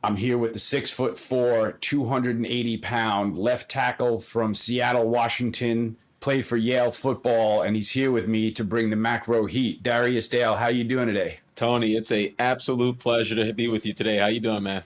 I'm here with the 6'4", 280-pound left tackle from Seattle, Washington, played for Yale football, and he's here with me to bring the macro heat. Darius Dale, how you doing today? Tony, it's a absolute pleasure to be with you today. How you doing, man?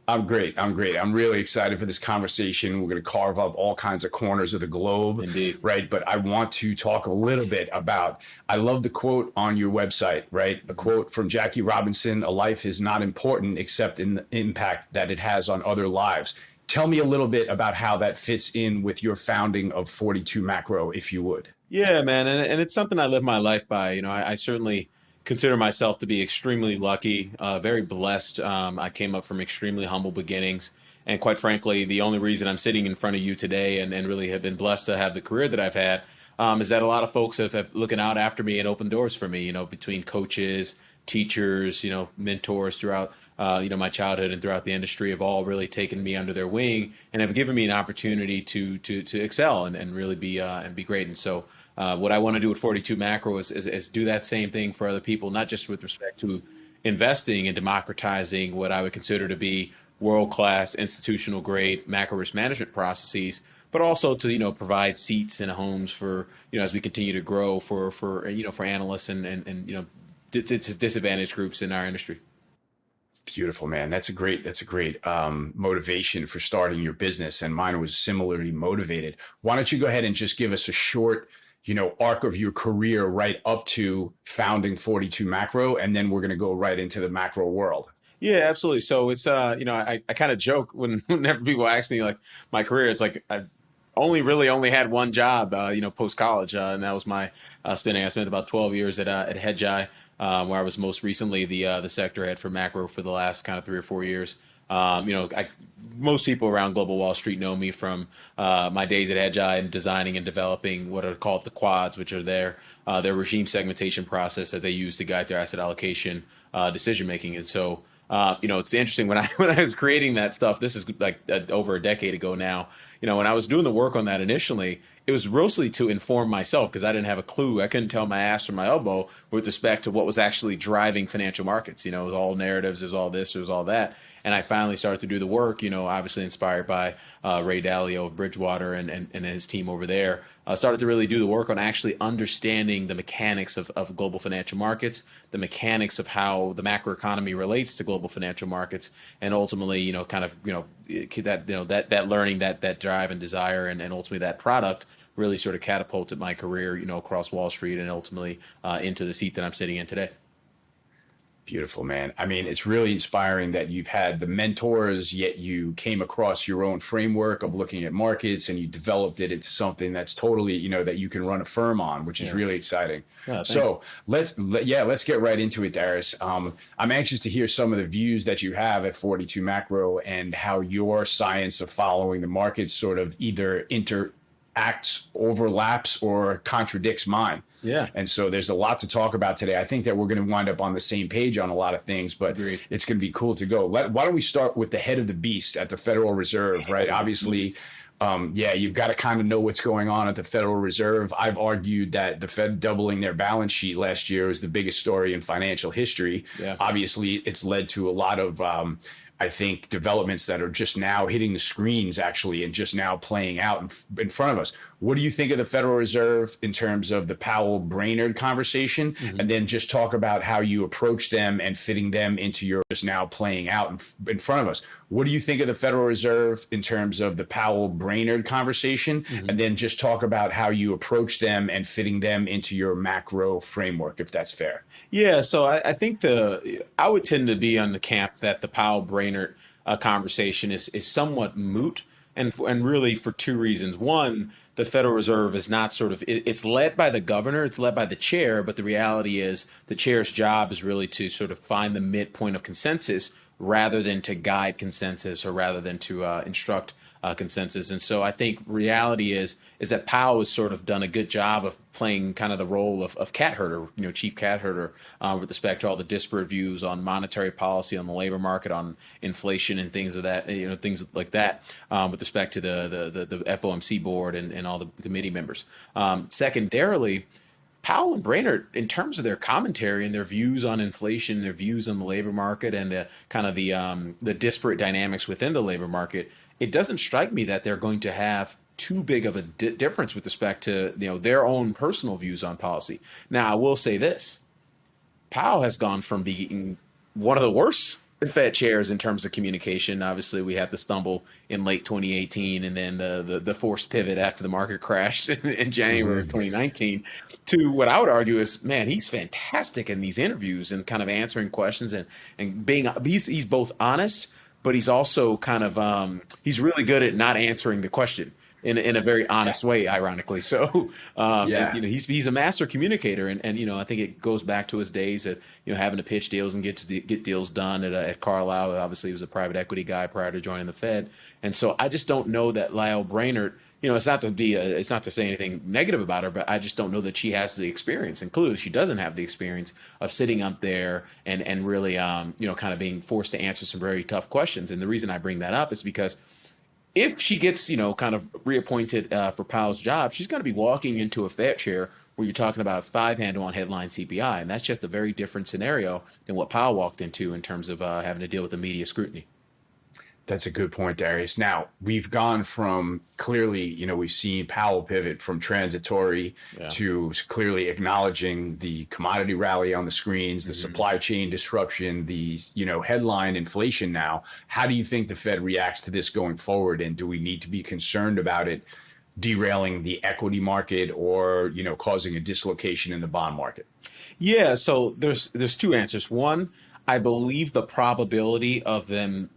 I'm great. I'm great. I'm really excited for this conversation. We're going to carve up all kinds of corners of the globe. Indeed. Right. But I want to talk a little bit about, I love the quote on your website, right? A quote from Jackie Robinson: "A life is not important except in the impact that it has on other lives." Tell me a little bit about how that fits in with your founding of 42 Macro, if you would. Yeah, man. And it's something I live my life by. I certainly consider myself to be extremely lucky, very blessed. I came up from extremely humble beginnings. And quite frankly, the only reason I'm sitting in front of you today and really have been blessed to have the career that I've had is that a lot of folks have looking out after me and opened doors for me, between coaches, teachers, mentors throughout, my childhood and throughout the industry have all really taken me under their wing and have given me an opportunity to excel and really be great. And so what I want to do with 42 Macro is do that same thing for other people, not just with respect to investing and democratizing what I would consider to be world-class institutional grade macro risk management processes, but also to provide seats in homes for as we continue to grow for analysts and disadvantaged groups in our industry. Beautiful, man. That's a great motivation for starting your business. And mine was similarly motivated. Why don't you go ahead and just give us a short, arc of your career right up to founding 42 Macro, and then we're going to go right into the macro world. Yeah, absolutely. So it's, I kind of joke whenever people ask me like my career, it's like I only had one job, post college, and that was my spending. I spent about 12 years at Hedgeye, where I was most recently the sector head for macro for the last kind of 3 or 4 years. Most people around Global Wall Street know me from my days at Hedgeye and designing and developing what are called the quads, which are their regime segmentation process that they use to guide their asset allocation decision making. And so it's interesting when I was creating that stuff. This is like over a decade ago now. When I was doing the work on that initially, it was mostly to inform myself because I didn't have a clue. I couldn't tell my ass from my elbow with respect to what was actually driving financial markets. It was all narratives, it was all this, it was all that. And I finally started to do the work, obviously inspired by Ray Dalio of Bridgewater and his team over there. Started to really do the work on actually understanding the mechanics of global financial markets, the mechanics of how the macroeconomy relates to global financial markets, and ultimately, that learning, that drive and desire, and ultimately that product really sort of catapulted my career, across Wall Street and ultimately into the seat that I'm sitting in today. Beautiful, man. I mean, it's really inspiring that you've had the mentors, yet you came across your own framework of looking at markets and you developed it into something that's totally, that you can run a firm on, which is really exciting. Yeah, so let's get right into it, Darius. I'm anxious to hear some of the views that you have at 42 Macro and how your science of following the markets sort of either interacts, overlaps, or contradicts mine. Yeah. And so there's a lot to talk about today. I think that we're going to wind up on the same page on a lot of things, but Agreed. It's going to be cool to go. Why don't we start with the head of the beast at the Federal Reserve, right? Obviously, you've got to kind of know what's going on at the Federal Reserve. I've argued that the Fed doubling their balance sheet last year is the biggest story in financial history. Yeah. Obviously, it's led to a lot of I think developments that are just now hitting the screens actually and just now playing out in front of us. What do you think of the Federal Reserve in terms of the Powell-Brainerd conversation? Mm-hmm. And then just talk about how you approach them and fitting them into your just now playing out in front of us. What do you think of the Federal Reserve in terms of the Powell-Brainerd conversation? Mm-hmm. And then just talk about how you approach them and fitting them into your macro framework, if that's fair. Yeah, so I think I would tend to be on the camp that the Powell-Brainerd conversation is somewhat moot, and really for two reasons. One, the Federal Reserve is not it's led by the governor, it's led by the chair, but the reality is the chair's job is really to sort of find the midpoint of consensus rather than to guide consensus or rather than to instruct consensus. And so I think reality is that Powell has sort of done a good job of playing kind of the role of cat herder, chief cat herder with respect to all the disparate views on monetary policy, on the labor market, on inflation and things of that, things like that with respect to the FOMC board and all the committee members. Secondarily, Powell and Brainerd, in terms of their commentary and their views on inflation, their views on the labor market, and the kind of the disparate dynamics within the labor market, it doesn't strike me that they're going to have too big of a difference with respect to their own personal views on policy. Now, I will say this: Powell has gone from being one of the worst Fed chairs in terms of communication. Obviously, we had the stumble in late 2018, and then the forced pivot after the market crashed in January of 2019. To what I would argue is, man, he's fantastic in these interviews and kind of answering questions and being he's both honest, but he's also kind of he's really good at not answering the question in a very honest way, ironically. So, he's a master communicator, and I think it goes back to his days at having to pitch deals and get deals done at Carlyle. Obviously, he was a private equity guy prior to joining the Fed, and so I just don't know that Lyle Brainerd. It's not to say anything negative about her, but I just don't know that she has the experience. And clearly, she doesn't have the experience of sitting up there and really kind of being forced to answer some very tough questions. And the reason I bring that up is because if she gets, kind of reappointed for Powell's job, she's going to be walking into a Fed chair where you're talking about 5-handle on headline CPI. And that's just a very different scenario than what Powell walked into in terms of having to deal with the media scrutiny. That's a good point, Darius. Now, we've gone from clearly, we've seen Powell pivot from transitory to clearly acknowledging the commodity rally on the screens, the supply chain disruption, the, headline inflation now. How do you think the Fed reacts to this going forward? And do we need to be concerned about it derailing the equity market or, causing a dislocation in the bond market? Yeah, so there's two answers. One, I believe the probability of them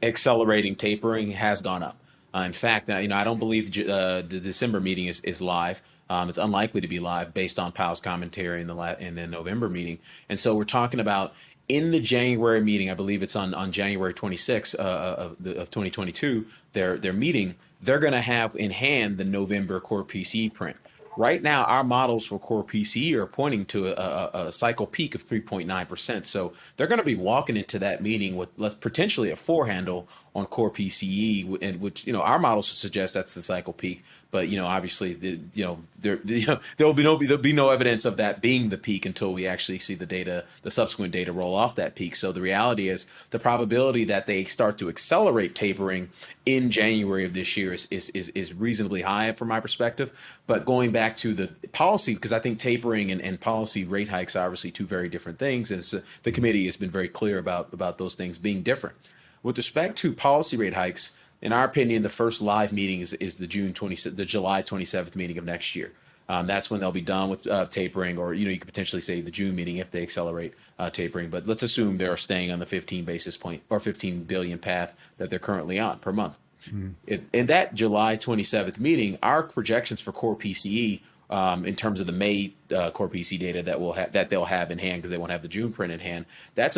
accelerating tapering has gone up. In fact, I don't believe the December meeting is live. It's unlikely to be live based on Powell's commentary in the November meeting. And so we're talking about in the January meeting, I believe it's on January 26th of 2022, their meeting, they're going to have in hand the November core PCE print. Right now, our models for core PCE are pointing to a cycle peak of 3.9%. So they're going to be walking into that meeting with potentially a 4-handle on core PCE, and which our models would suggest that's the cycle peak. But obviously, there'll be no evidence of that being the peak until we actually see the subsequent data roll off that peak. So the reality is the probability that they start to accelerate tapering in January of this year is reasonably high from my perspective. But going back to the policy, because I think tapering and policy rate hikes are obviously two very different things, and so the committee has been very clear about those things being different. With respect to policy rate hikes, in our opinion, the first live meeting is the July 27th meeting of next year. That's when they'll be done with tapering, or you could potentially say the June meeting if they accelerate tapering. But let's assume they're staying on the 15 basis point or 15 billion path that they're currently on per month. In that July 27th meeting, our projections for core PCE in terms of the May core PCE data that they'll have in hand, because they won't have the June print in hand, that's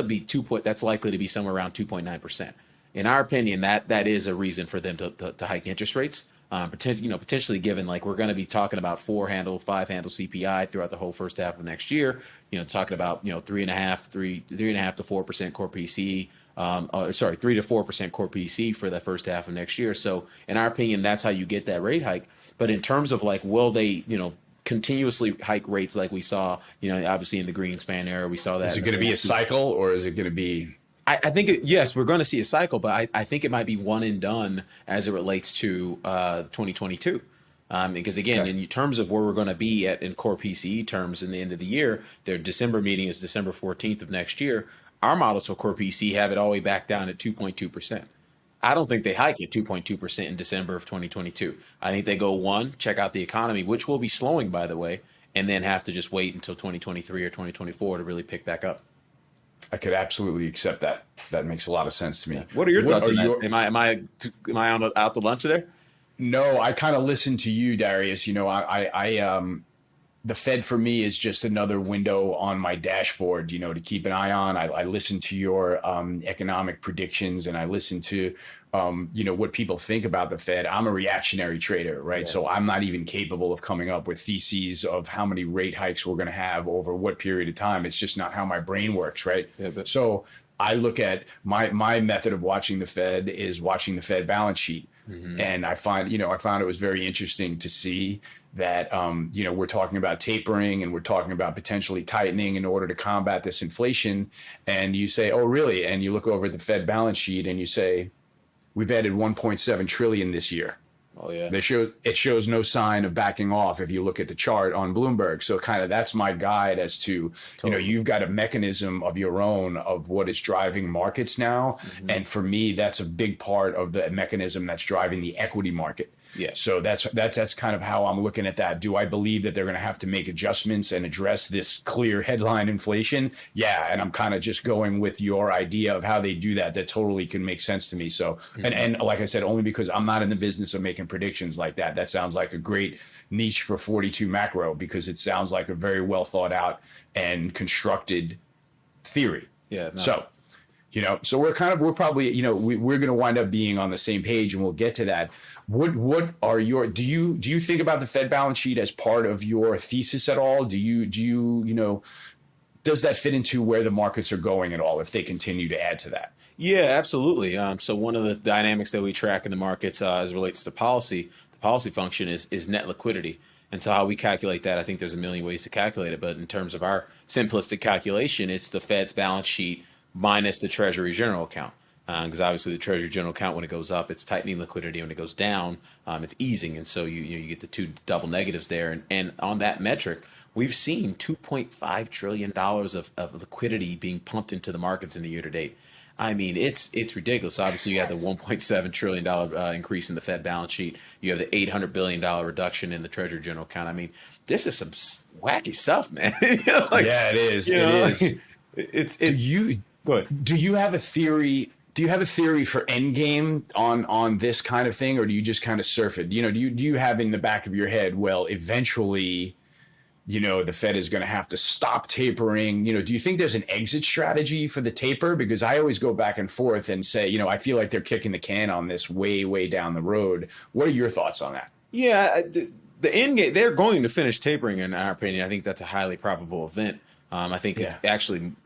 likely to be somewhere around 2.9%. In our opinion, that is a reason for them to hike interest rates. Potentially given like we're going to be talking about 4-handle, 5-handle CPI throughout the whole first half of next year. Talking about 3.5 to 4% core PCE. 3 to 4% core PCE for the first half of next year. So in our opinion, that's how you get that rate hike. But in terms of like, will they continuously hike rates like we saw, obviously in the Greenspan era, we saw that. Is it going to be a cycle, or is it going to be? I think, yes, we're going to see a cycle, but I think it might be one and done as it relates to 2022. Because again, in terms of where we're going to be in core PCE terms in the end of the year, their December meeting is December 14th of next year. Our models for core PCE have it all the way back down at 2.2%. I don't think they hike at 2.2% in December of 2022. I think they go check out the economy, which will be slowing, by the way, and then have to just wait until 2023 or 2024 to really pick back up. I could absolutely accept that. That makes a lot of sense to me. What are your thoughts on that? Am I out to lunch there? No, I kind of listen to you, Darius. The Fed for me is just another window on my dashboard, to keep an eye on. I listen to your economic predictions, and I listen to, what people think about the Fed. I'm a reactionary trader, right? Yeah. So I'm not even capable of coming up with theses of how many rate hikes we're going to have over what period of time. It's just not how my brain works, right? Yeah, so I look at my method of watching the Fed is watching the Fed balance sheet. Mm-hmm. And I found it was very interesting to see that, we're talking about tapering and we're talking about potentially tightening in order to combat this inflation. And you say, oh, really? And you look over at the Fed balance sheet and you say, we've added 1.7 trillion this year. Oh yeah. It shows no sign of backing off if you look at the chart on Bloomberg. So kind of that's my guide as to, you've got a mechanism of your own of what is driving markets now. Mm-hmm. And for me, that's a big part of the mechanism that's driving the equity market. Yeah. So that's kind of how I'm looking at that. Do I believe that they're going to have to make adjustments and address this clear headline inflation? Yeah. And I'm kind of just going with your idea of how they do that. That totally can make sense to me. So, and like I said, only because I'm not in the business of making predictions like that. That sounds like a great niche for 42 macro, because it sounds like a very well thought out and constructed theory. Yeah. No. So we're probably, we're going to wind up being on the same page, and we'll get to that. What are your, do you think about the Fed balance sheet as part of your thesis at all? Do you does that fit into where the markets are going at all if they continue to add to that? Yeah, absolutely. So one of the dynamics that we track in the markets as it relates to policy, the policy function is net liquidity. And so how we calculate that, I think there's a million ways to calculate it. But in terms of our simplistic calculation, it's the Fed's balance sheet minus the Treasury General account. Because obviously the Treasury General account, when it goes up, it's tightening liquidity. When it goes down, it's easing. And so you get the two double negatives there. And on that metric, we've seen $2.5 trillion of liquidity being pumped into the markets in the year to date. I mean, it's ridiculous. Obviously, you have the $1.7 trillion increase in the Fed balance sheet. You have the $800 billion reduction in the Treasury General account. I mean, this is some wacky stuff, man. Yeah, it is. It is. Go ahead. Do you have a theory? Do you have a theory for endgame on this kind of thing, or do you just kind of surf it? Do you have in the back of your head, well, eventually, the Fed is going to have to stop tapering? Do you think there's an exit strategy for the taper? Because I always go back and forth and say, I feel like they're kicking the can on this way, way down the road. What are your thoughts on that? Yeah, the end game, they're going to finish tapering, in our opinion. I think that's a highly probable event. I think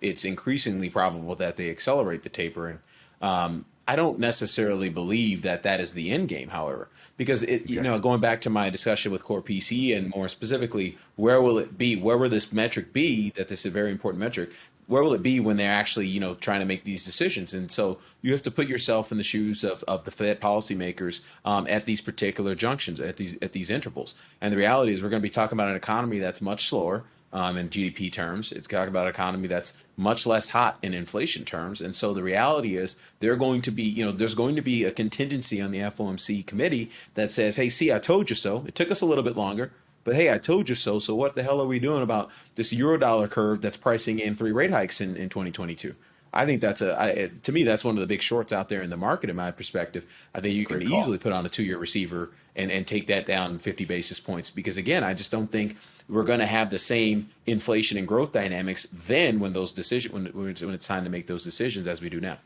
it's increasingly probable that they accelerate the tapering. I don't necessarily believe that is the end game, however, because going back to my discussion with Core PCE and more specifically, where will it be? Where will this metric be? That this is a very important metric. Where will it be when they're actually, trying to make these decisions? And so you have to put yourself in the shoes of the Fed policymakers at these particular junctions, at these intervals. And the reality is we're going to be talking about an economy that's much slower in GDP terms. It's talking about an economy that's much less hot in inflation terms. And so the reality is they're going to be, there's going to be a contingency on the FOMC committee that says, hey, see, I told you so. It took us a little bit longer, but hey, I told you so. So what the hell are we doing about this Eurodollar curve that's pricing in 3 rate hikes in 2022? I think to me, that's one of the big shorts out there in the market, in my perspective. I think you can easily put on a 2-year receiver and take that down 50 basis points, because again, I just don't think we're going to have the same inflation and growth dynamics then when when it's time to make those decisions as we do now.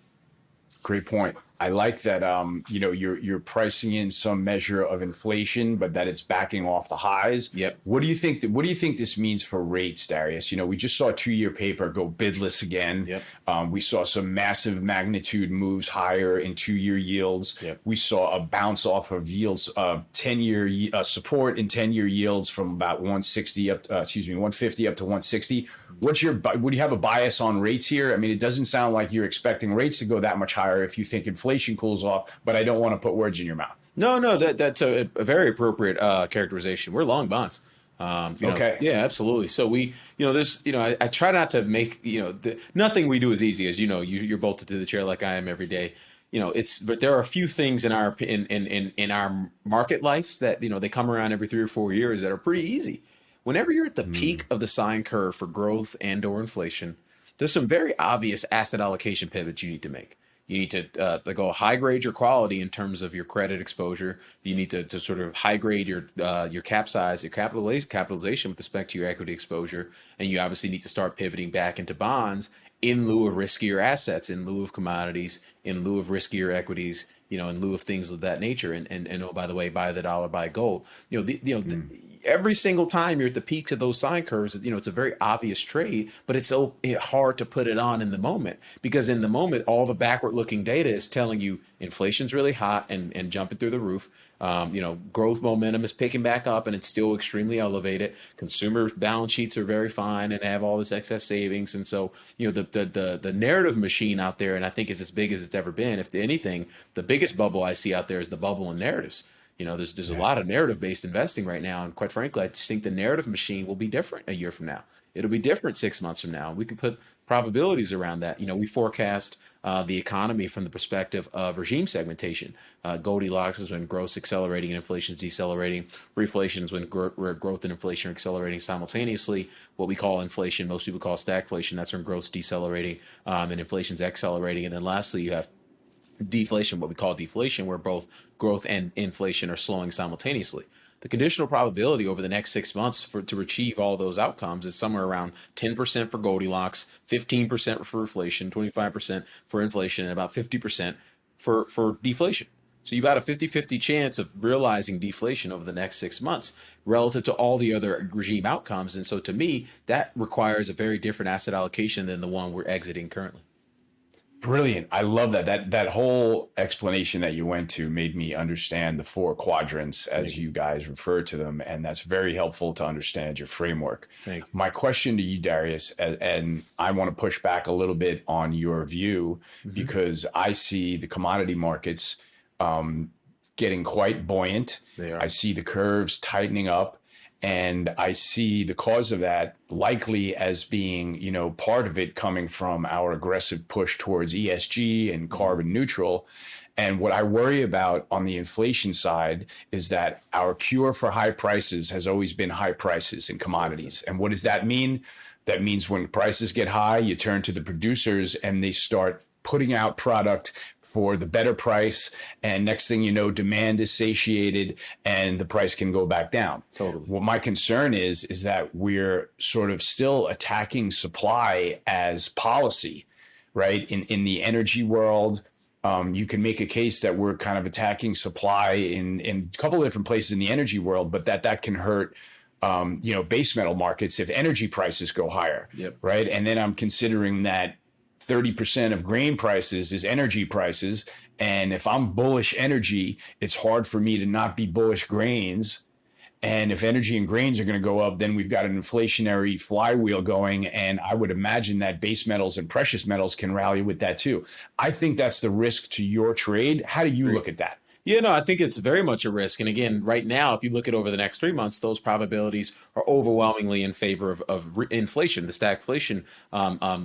Great point. I like that. You're pricing in some measure of inflation, but that it's backing off the highs. Yep. What do you think this means for rates, Darius? We just saw a 2-year paper go bidless again. Yep. We saw some massive magnitude moves higher in 2-year yields. Yep. We saw a bounce off of yields, 10-year support in 10-year yields from about 150 up to 160. Would you have a bias on rates here? I mean, it doesn't sound like you're expecting rates to go that much higher if you think inflation cools off, but I don't want to put words in your mouth. No, that's a very appropriate characterization. We're long bonds. Okay. Yeah, absolutely. So we, I try not to make, nothing we do is easy, as you're bolted to the chair like I am every day. But there are a few things in our market lives that, they come around every 3 or 4 years that are pretty easy. Whenever you're at the peak of the sine curve for growth and or inflation, there's some very obvious asset allocation pivots you need to make. You need to go high grade your quality in terms of your credit exposure. You need to sort of high grade your cap size, your capitalization with respect to your equity exposure. And you obviously need to start pivoting back into bonds in lieu of riskier assets, in lieu of commodities, in lieu of riskier equities, in lieu of things of that nature. And oh, by the way, buy the dollar, buy gold. every single time you're at the peaks of those sine curves, it's a very obvious trade, but it's so hard to put it on in the moment, because in the moment, all the backward looking data is telling you inflation's really hot and jumping through the roof. Growth momentum is picking back up and it's still extremely elevated. Consumer balance sheets are very fine and have all this excess savings. And so, the narrative machine out there, and I think is as big as it's ever been. If anything, the biggest bubble I see out there is the bubble in narratives. There's a lot of narrative-based investing right now, and quite frankly, I just think the narrative machine will be different a year from now. It'll be different 6 months from now. We can put probabilities around that. We forecast the economy from the perspective of regime segmentation. Goldilocks is when growth's accelerating and inflation's decelerating. Reflation is when growth and inflation are accelerating simultaneously. What we call inflation, most people call stagflation. That's when growth's decelerating and inflation's accelerating. And then lastly, you have deflation, what we call deflation, where both growth and inflation are slowing simultaneously. The conditional probability over the next 6 months to achieve all those outcomes is somewhere around 10% for Goldilocks, 15% for inflation, 25% for inflation, and about 50% for deflation. So you got a 50-50 chance of realizing deflation over the next 6 months relative to all the other regime outcomes. And so to me, that requires a very different asset allocation than the one we're exiting currently. Brilliant. I love that. That whole explanation that you went to made me understand the 4 quadrants as you guys refer to them. And that's very helpful to understand your framework. Thank you. My question to you, Darius, and I want to push back a little bit on your view, because I see the commodity markets getting quite buoyant. They are. I see the curves tightening up. And I see the cause of that likely as being, part of it coming from our aggressive push towards ESG and carbon neutral. And what I worry about on the inflation side is that our cure for high prices has always been high prices in commodities. And what does that mean? That means when prices get high, you turn to the producers and they start putting out product for the better price, and next thing you know, demand is satiated and the price can go back down. Totally. What my concern is that we're sort of still attacking supply as policy, right? In the energy world, you can make a case that we're kind of attacking supply in a couple of different places in the energy world, but that can hurt base metal markets if energy prices go higher, right? And then I'm considering that 30% of grain prices is energy prices. And if I'm bullish energy, it's hard for me to not be bullish grains. And if energy and grains are going to go up, then we've got an inflationary flywheel going. And I would imagine that base metals and precious metals can rally with that too. I think that's the risk to your trade. How do you look at that? Yeah, no, I think it's very much a risk. And again, right now, if you look at over the next 3 months, those probabilities are overwhelmingly in favor of inflation, the stagflation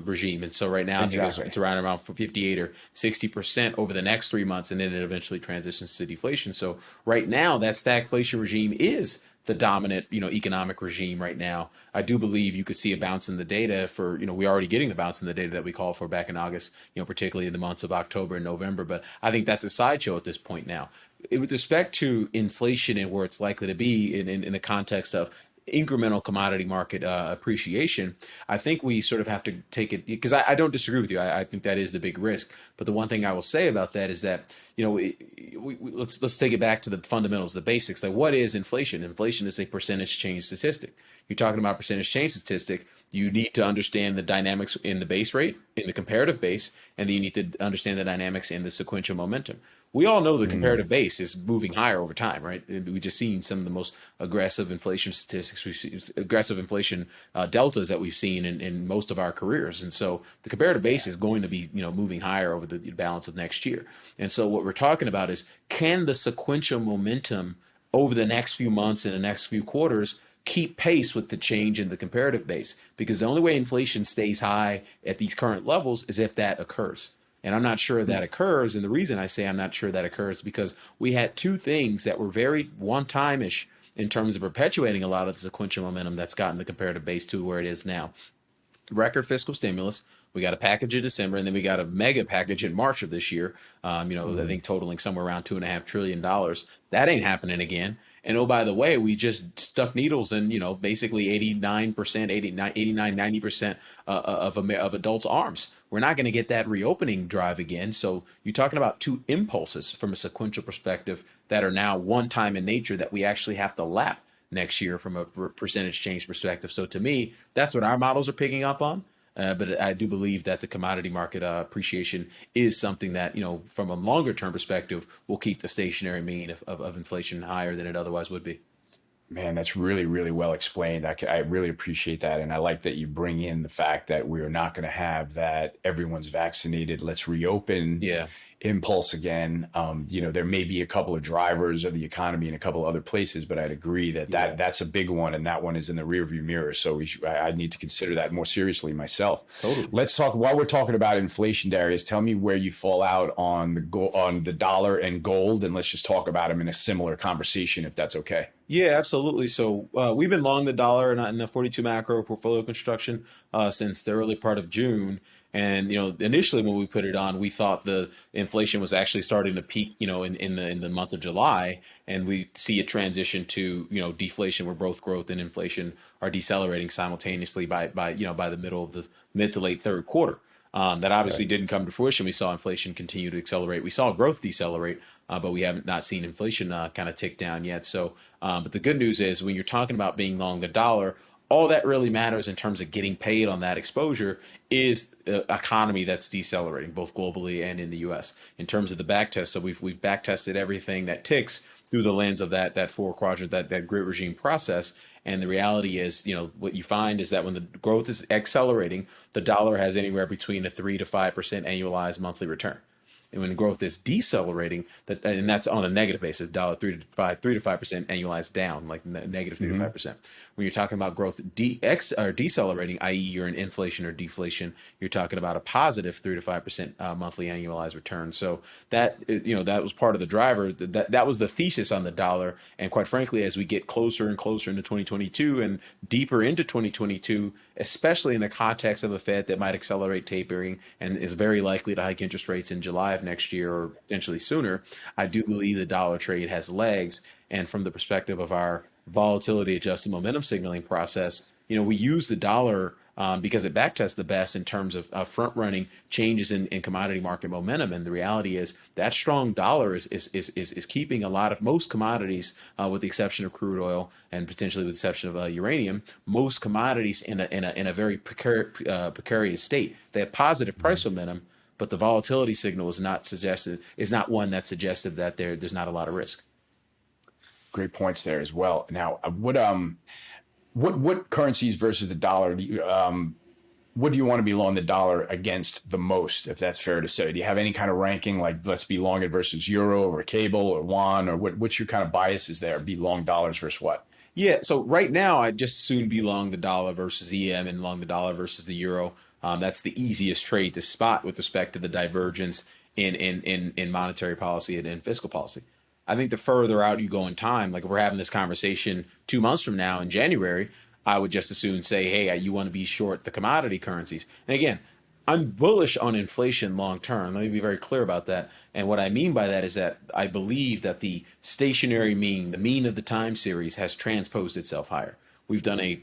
regime. And so right now, I think it's around 58 or 60% over the next 3 months, and then it eventually transitions to deflation. So right now, that stagflation regime is the dominant, economic regime right now. I do believe you could see a bounce in the data for, we're already getting the bounce in the data that we called for back in August, particularly in the months of October and November. But I think that's a sideshow at this point now. With respect to inflation and where it's likely to be in the context of incremental commodity market appreciation, I think we sort of have to take it, because I don't disagree with you. I think that is the big risk. But the one thing I will say about that is that, let's take it back to the fundamentals, the basics. Like, what is inflation? Inflation is a percentage change statistic. You're talking about percentage change statistic. You need to understand the dynamics in the base rate, in the comparative base, and then you need to understand the dynamics in the sequential momentum. We all know the comparative base is moving higher over time, right? We've just seen some of the most aggressive inflation statistics, we've seen aggressive inflation deltas that we've seen in most of our careers. And so the comparative base is going to be, moving higher over the balance of next year. And so what we're talking about is, can the sequential momentum over the next few months and the next few quarters keep pace with the change in the comparative base? Because the only way inflation stays high at these current levels is if that occurs. And I'm not sure that occurs. And the reason I say I'm not sure that occurs, because we had 2 things that were very one-time-ish in terms of perpetuating a lot of the sequential momentum that's gotten the comparative base to where it is now. Record fiscal stimulus. We got a package in December, and then we got a mega package in March of this year, I think totaling somewhere around $2.5 trillion. That ain't happening again. And oh, by the way, we just stuck needles in, basically 89%, 90% of adults' arms. We're not going to get that reopening drive again. So you're talking about 2 impulses from a sequential perspective that are now one time in nature that we actually have to lap. next year from a percentage change perspective. So to me, that's what our models are picking up on. But I do believe that the commodity market appreciation is something that, from a longer term perspective, will keep the stationary mean of inflation higher than it otherwise would be. Man, that's really, really well explained. I really appreciate that. And I like that you bring in the fact that we're not going to have that everyone's vaccinated, let's reopen Yeah. impulse again. There may be a couple of drivers of the economy in a couple of other places, but I'd agree that that's a big one. And that one is in the rearview mirror. So I need to consider that more seriously myself. Totally. Let's talk, while we're talking about inflation, Darius, tell me where you fall out on the dollar and gold. And let's just talk about them in a similar conversation, if that's okay. Yeah, absolutely. So we've been long the dollar in the 42 macro portfolio construction since the early part of June. And initially when we put it on, we thought the inflation was actually starting to peak, in the month of July, and we see a transition to deflation, where both growth and inflation are decelerating simultaneously by the middle of the mid to late third quarter. That obviously didn't come to fruition. We saw inflation continue to accelerate. We saw growth decelerate, but we haven't not seen inflation kind of tick down yet. So, but the good news is when you're talking about being long the dollar, all that really matters in terms of getting paid on that exposure is the economy that's decelerating, both globally and in the U.S. In terms of the back test, so we've back tested everything that ticks through the lens of that four quadrant, that grid regime process. And the reality is, what you find is that when the growth is accelerating, the dollar has anywhere between a 3 to 5% annualized monthly return. And when growth is decelerating, and that's on a negative basis, dollar 3 to 5% annualized down, like negative 3 to 5%. When you're talking about growth decelerating, i.e., you're in inflation or deflation, you're talking about a positive 3 to 5% monthly annualized return. So that that was part of the driver. That was the thesis on the dollar. And quite frankly, as we get closer and closer into 2022 and deeper into 2022, especially in the context of a Fed that might accelerate tapering and is very likely to hike interest rates in July of next year or potentially sooner, I do believe the dollar trade has legs. And from the perspective of our volatility adjusted momentum signaling process, we use the dollar because it backtests the best in terms of front running changes in commodity market momentum. And the reality is that strong dollar is keeping most commodities, with the exception of crude oil and potentially with the exception of uranium, most commodities in a very precarious state. They have positive price momentum, but the volatility signal is not one that's suggestive that there's not a lot of risk. Great points there as well. Now, what currencies versus the dollar what do you want to be long the dollar against the most, if that's fair to say? Do you have any kind of ranking, like let's be long it versus euro or cable or yuan, or what's your kind of biases there? Be long dollars versus what? Yeah, so right now I'd just soon be long the dollar versus EM and long the dollar versus the euro. That's the easiest trade to spot with respect to the divergence in monetary policy and in fiscal policy. I think the further out you go in time, like if we're having this conversation 2 months from now in January, I would just as soon say, hey, you want to be short the commodity currencies. And again, I'm bullish on inflation long term. Let me be very clear about that. And what I mean by that is that I believe that the stationary mean, the mean of the time series, has transposed itself higher. We've done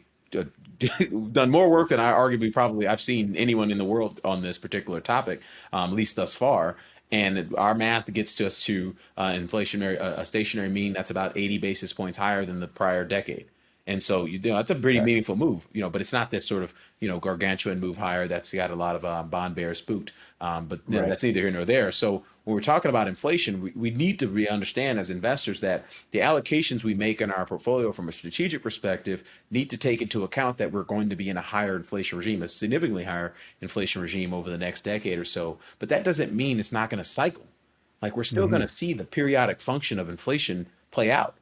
done more work than I've seen anyone in the world on this particular topic, at least thus far. And our math gets us to a stationary mean that's about 80 basis points higher than the prior decade. And so, that's a pretty meaningful move, but it's not this sort of, gargantuan move higher that's got a lot of bond bears spooked. But that's neither here nor there. So when we're talking about inflation, we need to understand as investors that the allocations we make in our portfolio from a strategic perspective need to take into account that we're going to be in a higher inflation regime, a significantly higher inflation regime over the next decade or so. But that doesn't mean it's not going to cycle. Like we're still going to see the periodic function of inflation play out.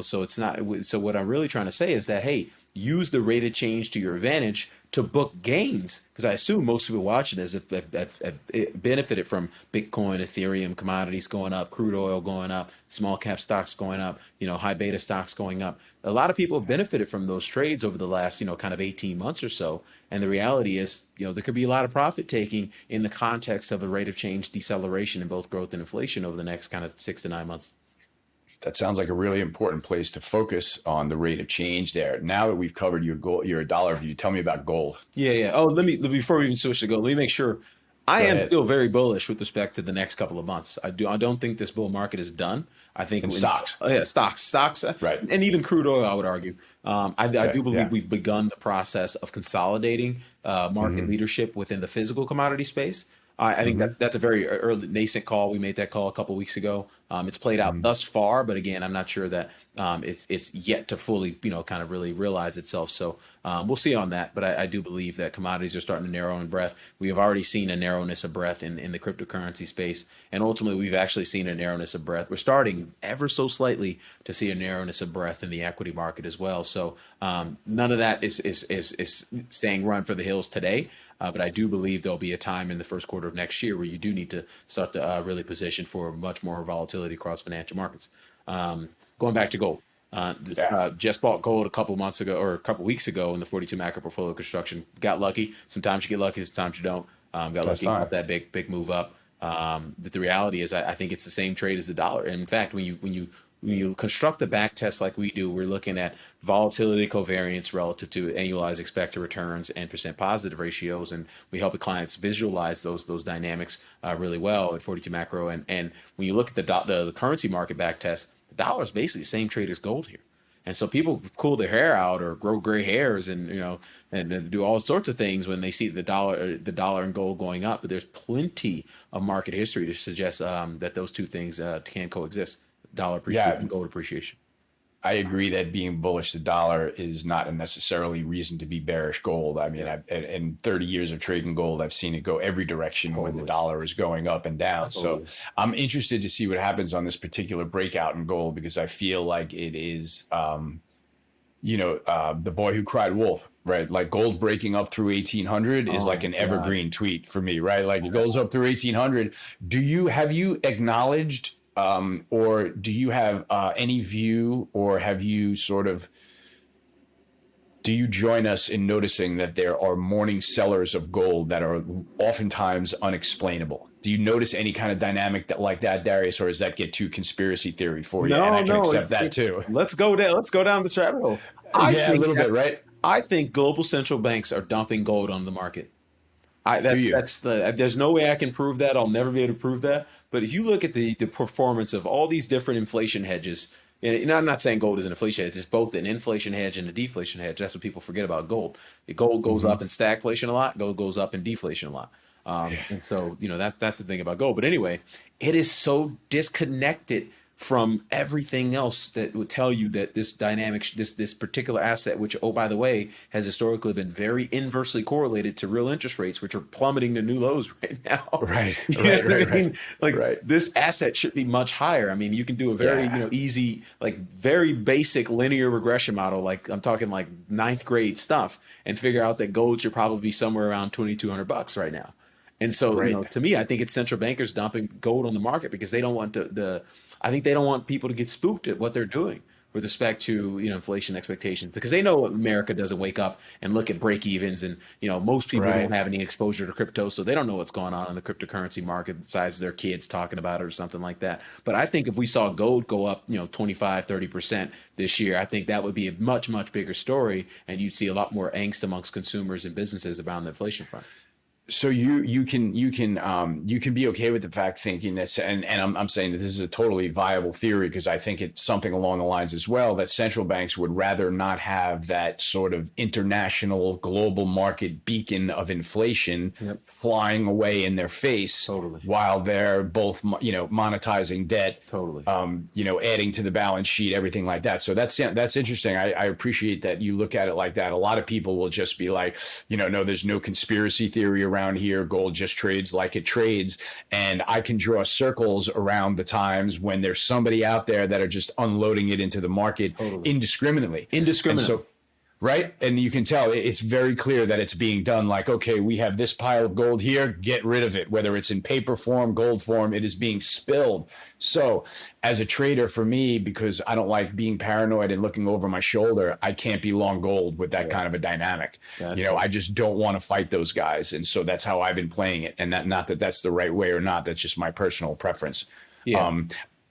So it's not. So what I'm really trying to say is that, hey, use the rate of change to your advantage to book gains, because I assume most people watching this have benefited from Bitcoin, Ethereum, commodities going up, crude oil going up, small cap stocks going up, high beta stocks going up. A lot of people have benefited from those trades over the last, kind of 18 months or so. And the reality is, there could be a lot of profit taking in the context of a rate of change deceleration in both growth and inflation over the next kind of 6 to 9 months. That sounds like a really important place to focus on the rate of change there. Now that we've covered your dollar view, tell me about gold. Yeah. Oh, before we even switch to gold, let me make sure I Go am ahead. still very bullish with respect to the next couple of months. I don't think this bull market is done. I think In stocks. yeah, stocks, Right. and even crude oil. I would argue. I Okay. do believe Yeah. we've begun the process of consolidating market Hmm. leadership within the physical commodity space. I think Hmm. that's a very early nascent call. We made that call a couple of weeks ago. It's played out Hmm. thus far, but again, I'm not sure that it's yet to fully, kind of really realize itself. So we'll see on that. But I do believe that commodities are starting to narrow in breadth. We have already seen a narrowness of breadth in the cryptocurrency space, and ultimately, we've actually seen a narrowness of breadth. We're starting ever so slightly to see a narrowness of breadth in the equity market as well. So none of that is staying run for the hills today. But I do believe there'll be a time in the first quarter of next year where you do need to start to really position for much more volatility across financial markets. Going back to gold, Yeah. just bought gold a couple months ago or a couple weeks ago in the 42 macro portfolio construction. Got lucky. Sometimes you get lucky, sometimes you don't. Got That's lucky fine. about that big move up. The reality is, I think it's the same trade as the dollar. And in fact, when you construct the back test like we do, we're looking at volatility covariance relative to annualized expected returns and percent positive ratios, and we help the clients visualize those dynamics really well at 42 macro. And when you look at the currency market back test, the dollar is basically the same trade as gold here. And so people cool their hair out or grow gray hairs and and do all sorts of things when they see the dollar and gold going up. But there's plenty of market history to suggest that those two things can coexist: dollar appreciation Yeah. and gold appreciation. I agree that being bullish the dollar is not a necessarily reason to be bearish gold. I mean, in 30 years of trading gold, I've seen it go every direction when the dollar is going up and down. Totally. So I'm interested to see what happens on this particular breakout in gold, because I feel like it is, the boy who cried wolf, right? Like gold breaking up through 1800 is Oh like an my evergreen tweet for me, right? Like it goes up through 1800. Have you acknowledged or do you have any view, or have you do you join us in noticing that there are morning sellers of gold that are oftentimes unexplainable? Do you notice any kind of dynamic like that, Darius, or does that get too conspiracy theory for you? And I can accept that too. Let's go down. Let's go down this rabbit hole. Yeah, a little bit, right? I think global central banks are dumping gold on the market. Do you? There's no way I can prove that. I'll never be able to prove that. But if you look at the performance of all these different inflation hedges, and I'm not saying gold is an inflation hedge, it's both an inflation hedge and a deflation hedge. That's what people forget about gold. Gold goes up in stagflation a lot, gold goes up in deflation a lot. And so, that's the thing about gold. But anyway, it is so disconnected from everything else that would tell you that this dynamic, this particular asset, which, oh, by the way, has historically been very inversely correlated to real interest rates, which are plummeting to new lows right now. Right, You know right, what I right, mean? right. Like Right. this asset should be much higher. I mean, you can do a very, Yeah. easy, like very basic linear regression model. Like I'm talking like ninth grade stuff, and figure out that gold should probably be somewhere around $2,200 right now. And so, Great. to me, I think it's central bankers dumping gold on the market because they don't want I think they don't want people to get spooked at what they're doing with respect to, inflation expectations, because they know America doesn't wake up and look at break evens, and, most people Right. don't have any exposure to crypto, so they don't know what's going on in the cryptocurrency market besides their kids talking about it or something like that. But I think if we saw gold go up, 25, 30% this year, I think that would be a much, much bigger story, and you'd see a lot more angst amongst consumers and businesses around the inflation front. So you can be okay with the fact thinking that, and I'm saying that this is a totally viable theory, because I think it's something along the lines as well, that central banks would rather not have that sort of international global market beacon of inflation flying away in their face, Totally. while they're both monetizing debt, Totally. adding to the balance sheet, everything like that. So that's interesting. I appreciate that you look at it like that. A lot of people will just be like, no, there's no conspiracy theory around here. Gold just trades like it trades. And I can draw circles around the times when there's somebody out there that are just unloading it into the market indiscriminately. And so, right. And you can tell it's very clear that it's being done like, okay, we have this pile of gold here, get rid of it. Whether it's in paper form, gold form, it is being spilled. So as a trader, for me, because I don't like being paranoid and looking over my shoulder, I can't be long gold with that kind of a dynamic. I just don't want to fight those guys. And so that's how I've been playing it. And not that that's the right way or not. That's just my personal preference. Yeah.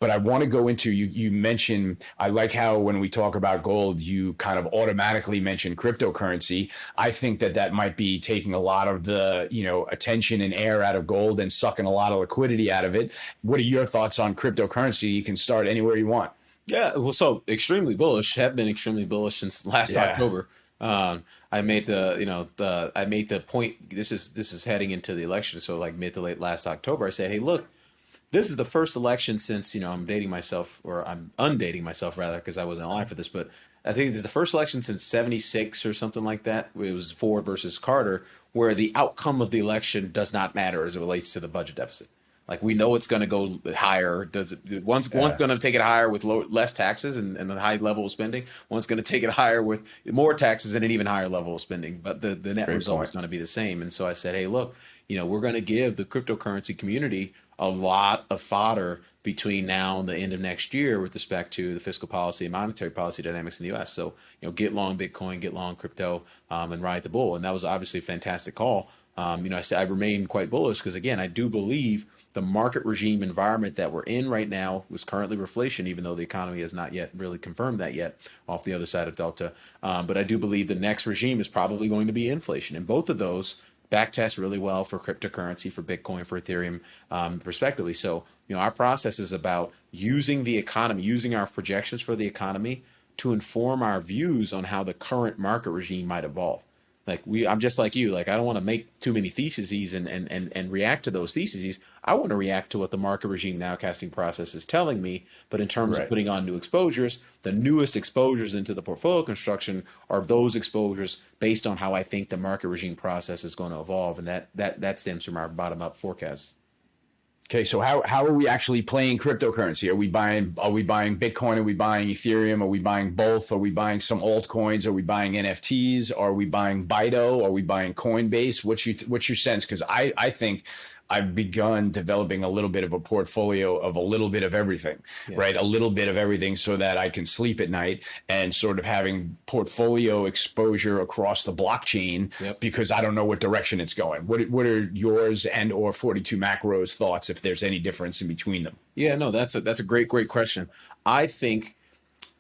But I want to go into, you mentioned, I like how when we talk about gold, you kind of automatically mention cryptocurrency. I think that might be taking a lot of the, attention and air out of gold and sucking a lot of liquidity out of it. What are your thoughts on cryptocurrency? You can start anywhere you want. Yeah, well, so extremely bullish, have been extremely bullish since last Yeah. October. I made I made the point. This is heading into the election, so like mid to late last October, I said, hey, look, this is the first election since, I'm dating myself, or I'm undating myself rather, because I wasn't alive for this, but I think this is the first election since '76 or something like that. It was Ford versus Carter, where the outcome of the election does not matter as it relates to the budget deficit. Like, we know it's going to go higher. One's going to take it higher with less taxes and a high level of spending. One's going to take it higher with more taxes and an even higher level of spending. But the net result is going to be the same. And so I said, hey, look, we're going to give the cryptocurrency community a lot of fodder between now and the end of next year with respect to the fiscal policy and monetary policy dynamics in the U.S. So, get long Bitcoin, get long crypto, and ride the bull. And that was obviously a fantastic call. I said I remain quite bullish because, again, I do believe the market regime environment that we're in right now was currently reflation, even though the economy has not yet really confirmed that yet off the other side of Delta. But I do believe the next regime is probably going to be inflation. And both of those backtest really well for cryptocurrency, for Bitcoin, for Ethereum, respectively. So, our process is about using the economy, using our projections for the economy to inform our views on how the current market regime might evolve. Like, I'm just like you. Like, I don't want to make too many theses and react to those theses. I want to react to what the market regime nowcasting process is telling me. But in terms of putting on new exposures, the newest exposures into the portfolio construction are those exposures based on how I think the market regime process is going to evolve, and that stems from our bottom up forecasts. Okay, so how are we actually playing cryptocurrency? Are we buying Bitcoin? Are we buying Ethereum? Are we buying both? Are we buying some altcoins? Are we buying NFTs? Are we buying Bido? Are we buying Coinbase? What's your sense? Because I think I've begun developing a little bit of a portfolio of a little bit of everything, right? A little bit of everything so that I can sleep at night, and sort of having portfolio exposure across the blockchain because I don't know what direction it's going. What are yours and or 42 Macro's thoughts, if there's any difference in between them? Yeah, no, that's a great question. I think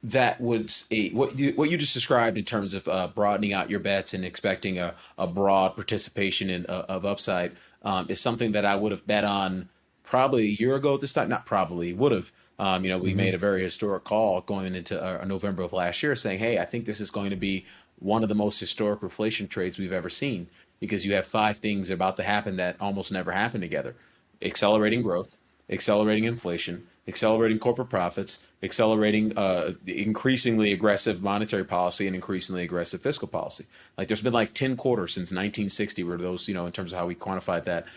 that was what you just described in terms of broadening out your bets and expecting a broad participation of upside is something that I would have bet on probably a year ago at this time. Not probably, would have. We made a very historic call going into November of last year saying, hey, I think this is going to be one of the most historic reflation trades we've ever seen, because you have 5 things about to happen that almost never happen together: accelerating growth, accelerating inflation, accelerating corporate profits, accelerating increasingly aggressive monetary policy, and increasingly aggressive fiscal policy. Like, there's been like 10 quarters since 1960 where those, in terms of how we quantified that,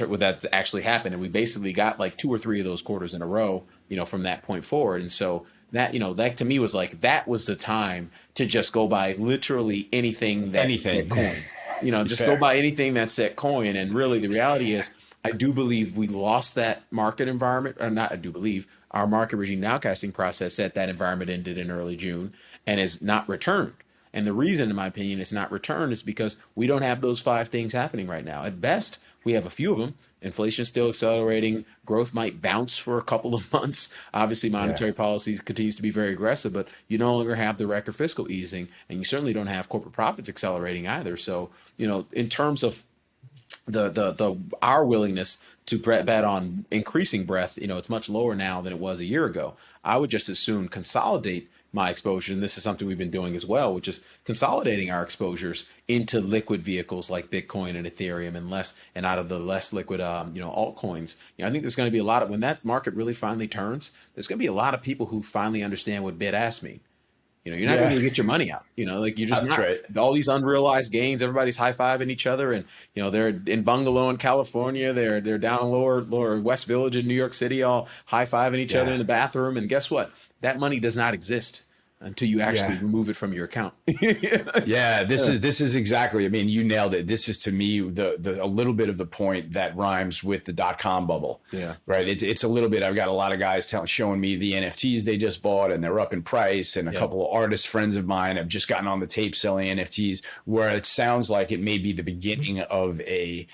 where that actually happened. And we basically got like 2 or 3 of those quarters in a row, from that point forward. And so that, that to me was like, that was the time to just go buy literally anything that set coin, just go buy anything that set coin. And really the reality is, I do believe we lost that market environment, or not, I do believe our market regime nowcasting process said that environment ended in early June and is not returned. And the reason, in my opinion, it's not returned is because we don't have those 5 things happening right now. At best, we have a few of them. Inflation is still accelerating. Growth might bounce for a couple of months. Obviously, monetary policy continues to be very aggressive, but you no longer have the record fiscal easing, and you certainly don't have corporate profits accelerating either. So, in terms of our willingness to bet on increasing breadth, it's much lower now than it was a year ago. I would just as soon consolidate my exposure, and this is something we've been doing as well, which is consolidating our exposures into liquid vehicles like Bitcoin and Ethereum, and out of the less liquid altcoins. I think there's going to be a lot of, when that market really finally turns, there's going to be a lot of people who finally understand what bid ask mean. You're not going to get your money out. Like, you're just That's not. Right. All these unrealized gains, everybody's high-fiving each other, and they're in bungalow in California, they're down in lower West Village in New York City, all high-fiving each other in the bathroom. And guess what? That money does not exist until you actually remove it from your account. This is exactly. I mean, you nailed it. This is, to me, the a little bit of the point that rhymes with the .com bubble. Yeah. Right. It's a little bit. I've got a lot of guys showing me the NFTs they just bought, and they're up in price. And a couple of artist friends of mine have just gotten on the tape selling NFTs, where it sounds like it may be the beginning of a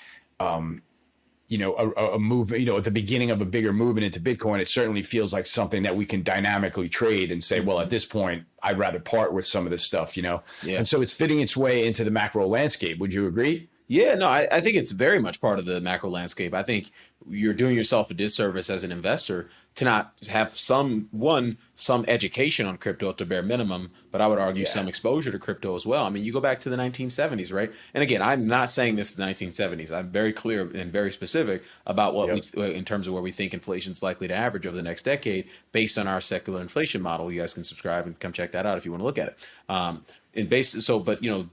a move, at the beginning of a bigger movement into Bitcoin, it certainly feels like something that we can dynamically trade and say, well, at this point, I'd rather part with some of this stuff, Yeah. And so it's fitting its way into the macro landscape. Would you agree? Yeah, no, I think it's very much part of the macro landscape. I think you're doing yourself a disservice as an investor to not have some education on crypto at the bare minimum, but I would argue some exposure to crypto as well. I mean, you go back to the 1970s, right? And again, I'm not saying this is the 1970s. I'm very clear and very specific about what we, in terms of where we think inflation is likely to average over the next decade based on our secular inflation model. You guys can subscribe and come check that out if you want to look at it. But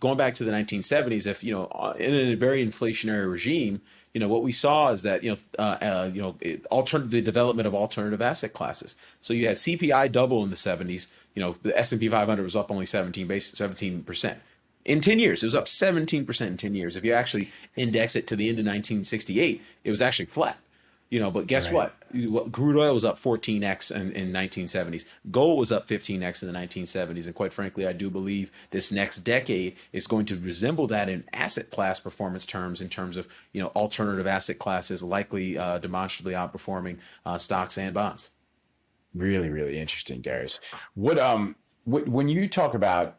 going back to the 1970s, if in a very inflationary regime, what we saw is that the development of alternative asset classes. So you had CPI double in the 70s. The S&P 500 was up only 17%. In 10 years, it was up 17% in 10 years. If you actually index it to the end of 1968, it was actually flat. But guess what? Crude oil was up 14x in 1970s. Gold was up 15x in the 1970s. And quite frankly, I do believe this next decade is going to resemble that in asset class performance terms, in terms of, alternative asset classes likely demonstrably outperforming stocks and bonds. Really, really interesting, Darius. When you talk about,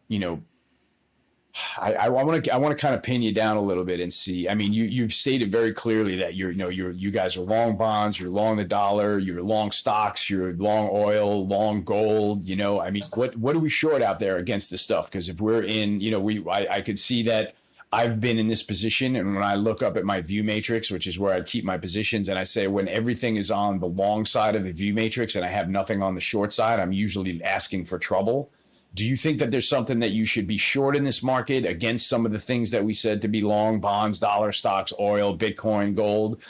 I want to kind of pin you down a little bit and see. I mean, you've stated very clearly that you guys are long bonds, you're long the dollar, you're long stocks, you're long oil, long gold. I mean, what are we short out there against this stuff? Because if we're in, I could see that I've been in this position, and when I look up at my view matrix, which is where I keep my positions, and I say when everything is on the long side of the view matrix and I have nothing on the short side, I'm usually asking for trouble. Do you think that there's something that you should be short in this market against some of the things that we said to be long: bonds, dollar, stocks, oil, Bitcoin, gold?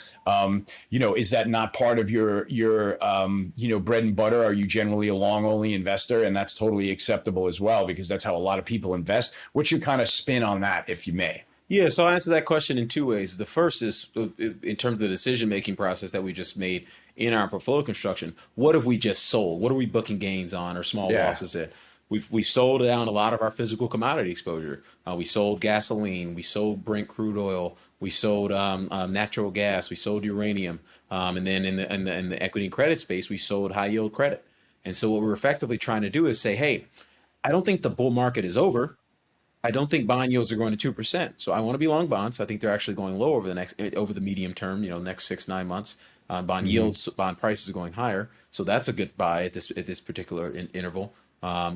Is that not part of your bread and butter? Are you generally a long only investor? And that's totally acceptable as well, because that's how a lot of people invest. What's your kind of spin on that, if you may? Yeah, so I'll answer that question in two ways. The first is in terms of the decision-making process that we just made in our portfolio construction. What have we just sold? What are we booking gains on or small losses in? We sold down a lot of our physical commodity exposure. We sold gasoline, we sold Brent crude oil, we sold natural gas, we sold uranium, and then in the equity and credit space, we sold high yield credit. And so what we're effectively trying to do is say, hey, I don't think the bull market is over. I don't think bond yields are going to 2%. So I want to be long bonds. I think they're actually going low over the medium term, next 6-9 months. Bond yields, bond prices are going higher. So that's a good buy at this particular interval.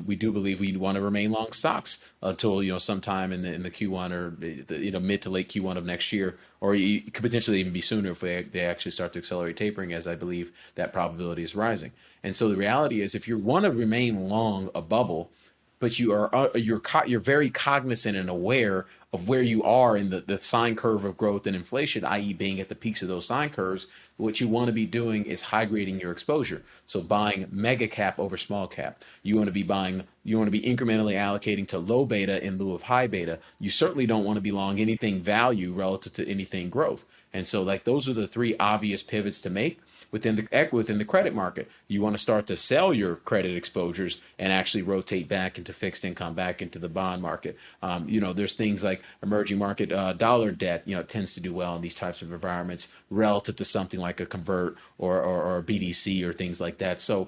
We do believe we want to remain long stocks until sometime in the Q1 or mid to late Q1 of next year, or it could potentially even be sooner if they actually start to accelerate tapering, as I believe that probability is rising. And so the reality is, if you want to remain long a bubble, but you're very cognizant and aware of where you are in the sine curve of growth and inflation, i.e. being at the peaks of those sine curves, what you want to be doing is high grading your exposure. So buying mega cap over small cap. You want to be incrementally allocating to low beta in lieu of high beta. You certainly don't want to be long anything value relative to anything growth. And so those are the three obvious pivots to make. Within the credit market, you want to start to sell your credit exposures and actually rotate back into fixed income, back into the bond market. There's things like emerging market dollar debt. It tends to do well in these types of environments relative to something like a convert or a BDC or things like that. So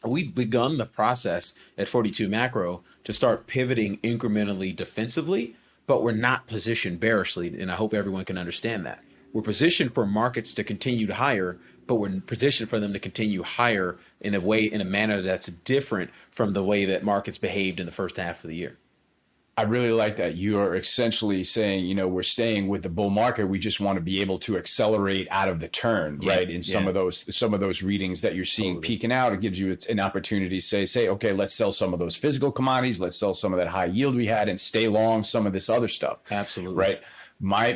we've begun the process at 42 Macro to start pivoting incrementally defensively, but we're not positioned bearishly, and I hope everyone can understand that. We're positioned for markets to continue to higher, but we're positioned for them to continue higher in a manner that's different from the way that markets behaved in the first half of the year. I really like that. You are essentially saying, we're staying with the bull market. We just want to be able to accelerate out of the turn, right? In some of those readings that you're seeing peaking out, it gives you an opportunity to say, okay, let's sell some of those physical commodities. Let's sell some of that high yield we had and stay long some of this other stuff. Absolutely. Right. My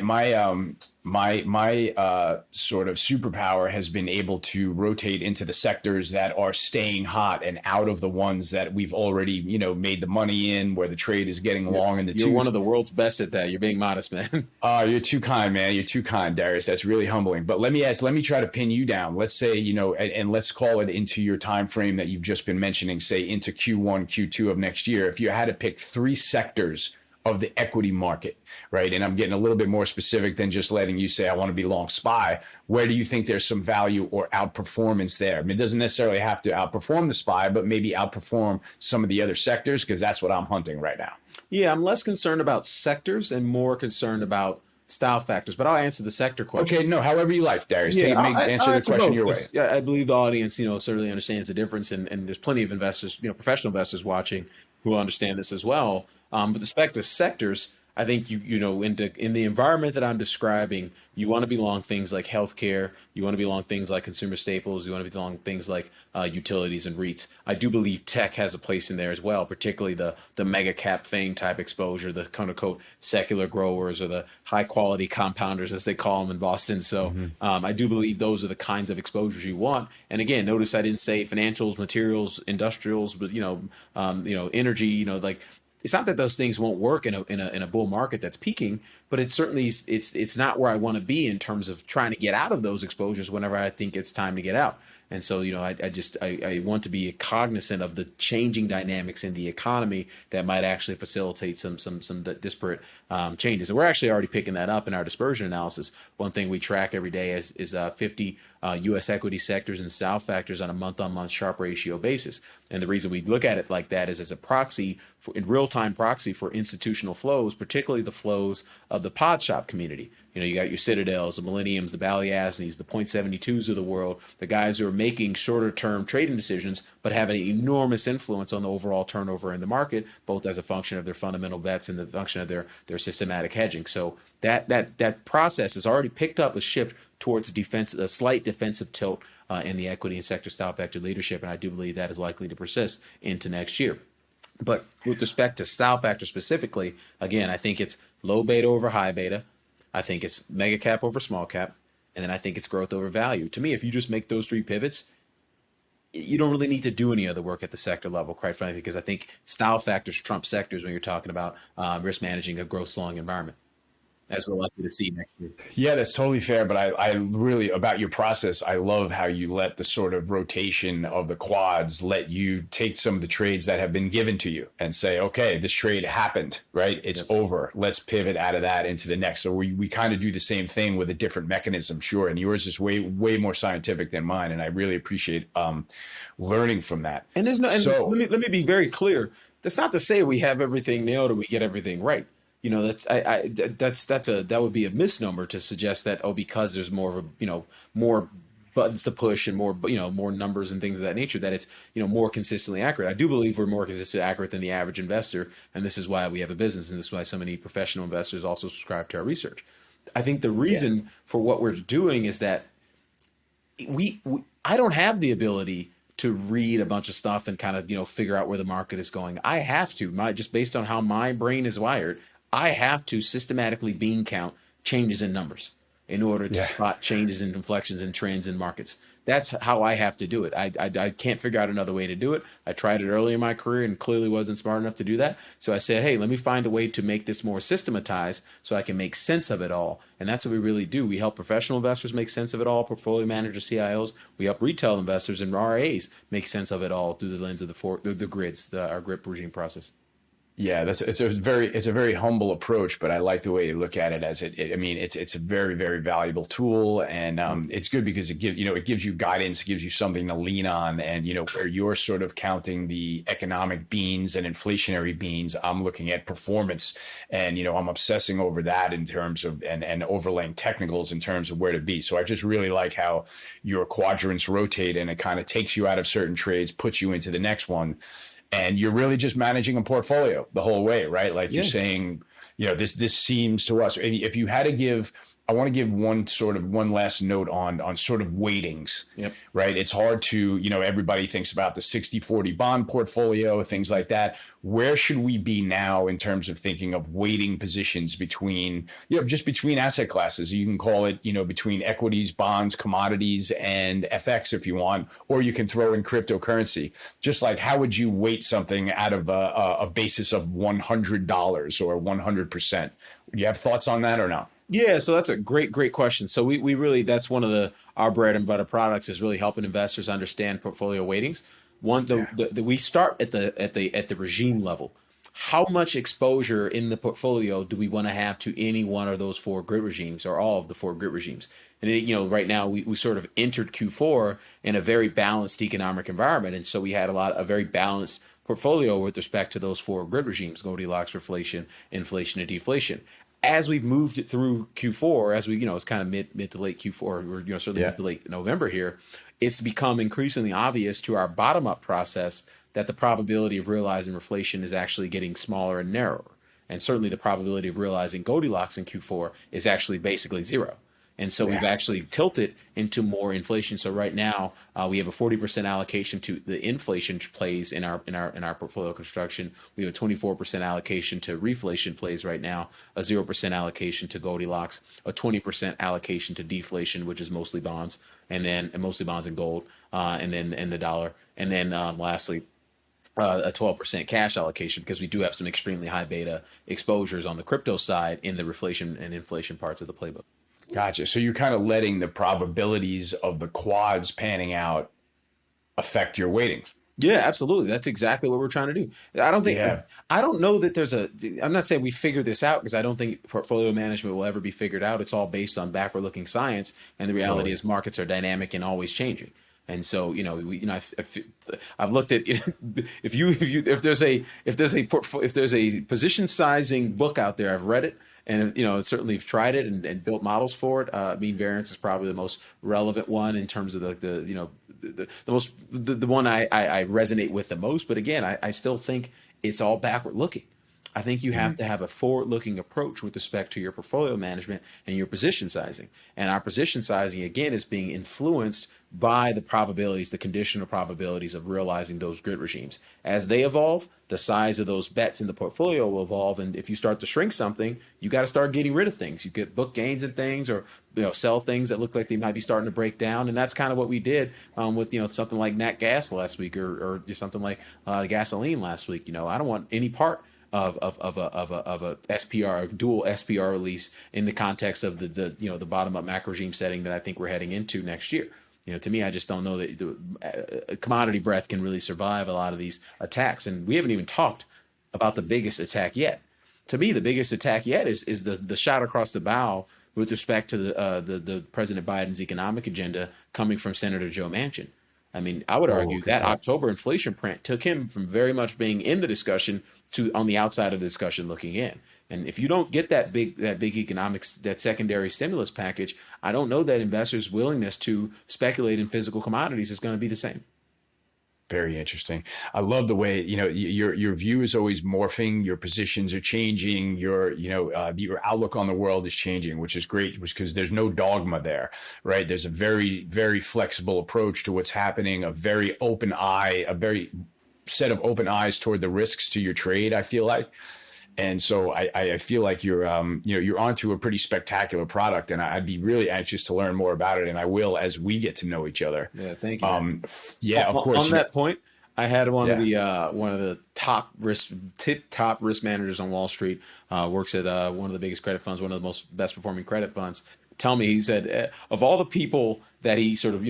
sort of superpower has been able to rotate into the sectors that are staying hot and out of the ones that we've already, made the money in, where the trade is getting long in the You're one of the world's best at that. You're being modest, man. You're too kind, man. You're too kind, Darius. That's really humbling. But let me try to pin you down. Let's say, and let's call it into your time frame that you've just been mentioning, say into Q1, Q2 of next year. If you had to pick 3 sectors of the equity market, right? And I'm getting a little bit more specific than just letting you say, I want to be long SPY. Where do you think there's some value or outperformance there? I mean, it doesn't necessarily have to outperform the SPY, but maybe outperform some of the other sectors, because that's what I'm hunting right now. Yeah, I'm less concerned about sectors and more concerned about style factors, but I'll answer the sector question. Okay, no, however you like, Darius. Yeah, Answer the question your way. Yeah, I believe the audience, certainly understands the difference, and there's plenty of investors, professional investors watching who understand this as well. With respect to sectors, I think in the environment that I'm describing, you want to be long things like healthcare, you want to be long things like consumer staples, you want to be long things like utilities and REITs. I do believe tech has a place in there as well, particularly the mega cap FANG type exposure, the quote unquote secular growers or the high quality compounders as they call them in Boston. So I do believe those are the kinds of exposures you want. And again, notice I didn't say financials, materials, industrials, but energy. Like, it's not that those things won't work in a bull market that's peaking, but it's certainly it's not where I want to be in terms of trying to get out of those exposures whenever I think it's time to get out. And so, I want to be cognizant of the changing dynamics in the economy that might actually facilitate some disparate changes. And we're actually already picking that up in our dispersion analysis. One thing we track every day is 50 U.S. equity sectors and style factors on a month-on-month Sharpe ratio basis. And the reason we look at it like that is as a proxy, in real-time proxy for institutional flows, particularly the flows of the pod shop community. You got your Citadels, the Millenniums, the Balyasnys, the 0.72s of the world, the guys who are making shorter term trading decisions, but have an enormous influence on the overall turnover in the market, both as a function of their fundamental bets and the function of their systematic hedging. So that process has already picked up a shift towards a slight defensive tilt in the equity and sector style factor leadership. And I do believe that is likely to persist into next year. But with respect to style factor specifically, again, I think it's low beta over high beta. I think it's mega cap over small cap, and then I think it's growth over value. To me, if you just make those three pivots, you don't really need to do any other work at the sector level, quite frankly, because I think style factors trump sectors when you're talking about risk managing a growth slowing environment, as we're likely to see next year. Yeah, that's totally fair. But I really, about your process, I love how you let the sort of rotation of the quads let you take some of the trades that have been given to you and say, okay, this trade happened, right? It's over. Let's pivot out of that into the next. So we kind of do the same thing with a different mechanism, sure. And yours is way more scientific than mine. And I really appreciate learning from that. And let me be very clear. That's not to say we have everything nailed or we get everything right. That would be a misnomer to suggest that, because there's more of more buttons to push and more numbers and things of that nature, that it's more consistently accurate. I do believe we're more consistently accurate than the average investor, and this is why we have a business, and this is why so many professional investors also subscribe to our research. I think the reason for what we're doing is that I don't have the ability to read a bunch of stuff and kind of figure out where the market is going. I have to, just based on how my brain is wired, I have to systematically bean count changes in numbers in order to spot changes in inflections and trends in markets. That's how I have to do it. I can't figure out another way to do it. I tried it early in my career and clearly wasn't smart enough to do that. So I said, hey, let me find a way to make this more systematized so I can make sense of it all. And that's what we really do. We help professional investors make sense of it all, portfolio managers, CIOs. We help retail investors and RAs make sense of it all through the lens of the grids, our grid regime process. Yeah, it's a very humble approach, but I like the way you look at it as it's a very, very valuable tool, and it's good because it gives you guidance, it gives you something to lean on, and where you're sort of counting the economic beans and inflationary beans, I'm looking at performance, and I'm obsessing over that in terms of and overlaying technicals in terms of where to be. So I just really like how your quadrants rotate, and it kind of takes you out of certain trades, puts you into the next one. And you're really just managing a portfolio the whole way, right? Like you're saying, this seems to us, if you had to give, I want to give one last note on sort of weightings, right? It's hard to, everybody thinks about the 60-40 bond portfolio, things like that. Where should we be now in terms of thinking of weighting positions between, just between asset classes? You can call it, between equities, bonds, commodities, and FX if you want, or you can throw in cryptocurrency. Just like, how would you weight something out of a basis of $100 or 100%? Do you have thoughts on that or not? Yeah, so that's a great question. So we really, that's one of our bread and butter products, is really helping investors understand portfolio weightings. We start at the regime level. how much exposure in the portfolio do we want to have to any one of those four grid regimes or all of the four grid regimes? And right now we sort of entered Q4 in a very balanced economic environment, and so we had a very balanced portfolio with respect to those four grid regimes: Goldilocks, reflation, inflation, and deflation. As we've moved it through Q4, as we, it's kind of mid to late Q4, or certainly mid to late November here, it's become increasingly obvious to our bottom up process that the probability of realizing reflation is actually getting smaller and narrower. And certainly the probability of realizing Goldilocks in Q4 is actually basically zero. And so we've actually tilted into more inflation. So right now we have a 40% allocation to the inflation plays in our portfolio construction. We have a 24% allocation to reflation plays right now, a 0% allocation to Goldilocks, a 20% allocation to deflation, which is mostly bonds, and mostly bonds and gold, and the dollar, and then lastly, a 12% cash allocation, because we do have some extremely high beta exposures on the crypto side in the reflation and inflation parts of the playbook. Gotcha. So you're kind of letting the probabilities of the quads panning out affect your weightings. Yeah, absolutely. That's exactly what we're trying to do. I don't know that I'm not saying we figure this out, because I don't think portfolio management will ever be figured out. It's all based on backward looking science. And the reality is markets are dynamic and always changing. And so, I've looked at if there's a position sizing book out there, I've read it. And, certainly have tried it and built models for it. Mean variance is probably the most relevant one in terms of the one I resonate with the most. But again, I still think it's all backward looking. I think you have to have a forward-looking approach with respect to your portfolio management and your position sizing. And our position sizing, again, is being influenced by the probabilities, the conditional probabilities of realizing those grid regimes. As they evolve, the size of those bets in the portfolio will evolve. And if you start to shrink something, you got to start getting rid of things. You get book gains in things, or sell things that look like they might be starting to break down. And that's kind of what we did with something like nat gas last week, or something like gasoline last week. I don't want any part of a SPR, a dual SPR release in the context of the bottom up macro regime setting that I think we're heading into next year. To me, I just don't know that the commodity breadth can really survive a lot of these attacks. And we haven't even talked about the biggest attack yet. To me, the biggest attack yet is the shot across the bow with respect to the President Biden's economic agenda coming from Senator Joe Manchin. I mean, I would argue that October inflation print took him from very much being in the discussion to on the outside of the discussion looking in. And if you don't get that big economics, that secondary stimulus package, I don't know that investors' willingness to speculate in physical commodities is going to be the same. Very interesting. I love the way, your view is always morphing. Your positions are changing. Your outlook on the world is changing, which is great, because there's no dogma there, right? There's a very, very flexible approach to what's happening, a very open eye, a very set of open eyes toward the risks to your trade, I feel like. And so I feel like you're onto a pretty spectacular product, and I'd be really anxious to learn more about it. And I will, as we get to know each other. Yeah, thank you. Of course. On that point, I had one of the top risk managers on Wall Street, works at one of the biggest credit funds, one of the best performing credit funds. Tell me, he said, of all the people that he sort of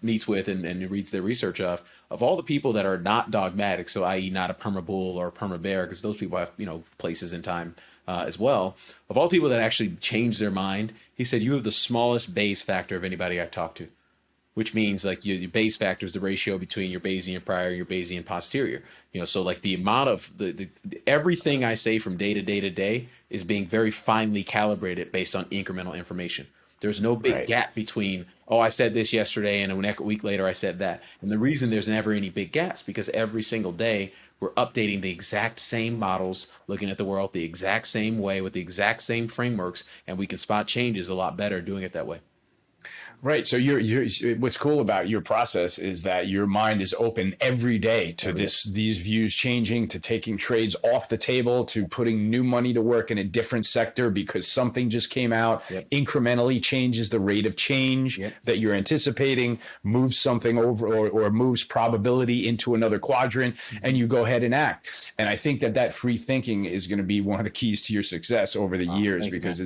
meets with and reads their research of all the people that are not dogmatic, so i.e. not a perma bull or a perma bear, because those people have places in time as well. Of all people that actually change their mind, he said, you have the smallest Bayes factor of anybody I've talked to, which means like your Bayes factor is the ratio between your Bayesian prior and your Bayesian posterior. So like the amount of the everything I say from day to day to day is being very finely calibrated based on incremental information. There's no big gap between, I said this yesterday and a week later I said that. And the reason there's never any big gaps, because every single day we're updating the exact same models, looking at the world the exact same way with the exact same frameworks, and we can spot changes a lot better doing it that way. Right. So what's cool about your process is that your mind is open every day to these views changing, to taking trades off the table, to putting new money to work in a different sector because something just came out, incrementally changes the rate of change that you're anticipating, moves something over or moves probability into another quadrant, and you go ahead and act. And I think that free thinking is going to be one of the keys to your success over the years, because